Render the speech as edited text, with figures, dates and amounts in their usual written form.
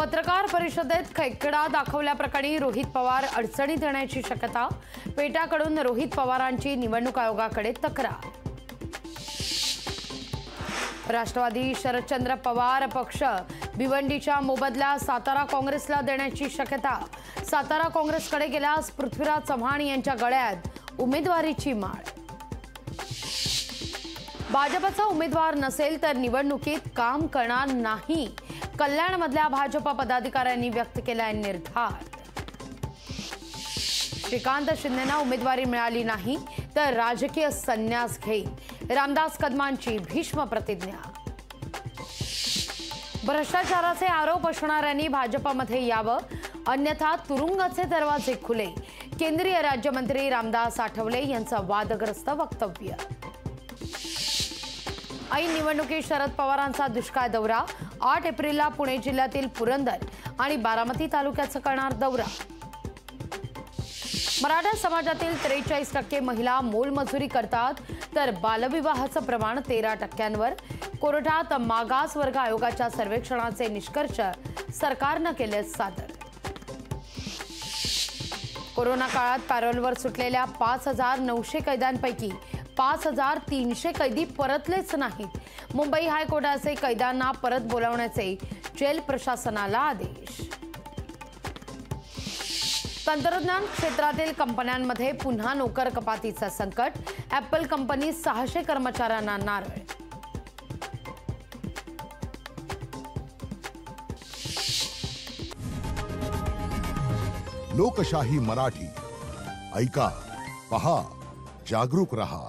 पत्रकार परिषदेत खेकडा दाखवल्याप्रकरणी रोहित पवार अडचणीत येण्याची शक्यता। पेटाकडून रोहित पवारांची निवडणूक आयोगाकडे तक्रार। राष्ट्रवादी शरदचंद्र पवार पक्ष भिवंडीच्या मोबदला सातारा काँग्रेसला देण्याची शक्यता। सातारा काँग्रेसकडे गेल्यास पृथ्वीराज चव्हाण यांच्या गळ्यात उमेदवारीची माळ। भाजपचा उमेदवार नसेल तर निवडणुकीत काम करणार नाही, कल्याणमधल्या भाजप पदाधिकाऱ्यांनी व्यक्त केलाय निर्धार। श्रीकांत शिंदेंना उमेदवारी मिळाली नाही तर राजकीय संन्यास घेईल, रामदास कदमांची भीष्म प्रतिज्ञा। भ्रष्टाचाराचे आरोप असणाऱ्यांनी भाजपमध्ये यावं, अन्यथा तुरुंगाचे दरवाजे खुले, केंद्रीय राज्यमंत्री रामदास आठवले यांचं वादग्रस्त वक्तव्य। ऐन निवडणुकीत शरद पवारांचा दुष्काळ दौरा। 8 एप्रिलला पुणे जिल्ह्यातील पुरंदर आणि बारामती तालुक्याचा करणार दौरा। मराठा समाजातील 43% महिला मोलमजुरी करतात, तर बालविवाहाचं प्रमाण 13%वर। कोर्टात मागासवर्ग आयोगाच्या सर्वेक्षणाचे निष्कर्ष सरकारनं केले सादर। कोरोना काळात पॅरोलवर सुटलेल्या 5,900 कैद्यांपैकी 5,300 कैदी परतलेच नाहीत। मुंबई हायकोर्टाचे कैद्यांना परत बोलावण्याचे जेल प्रशासनाला आदेश। तंत्रज्ञान क्षेत्रातील कंपन्यांमध्ये पुन्हा नोकर कपातीचं संकट। ॲपल कंपनी 600 कर्मचाऱ्यांना नारळ। लोकशाही मराठी ऐका, पहा, जागरूक रहा।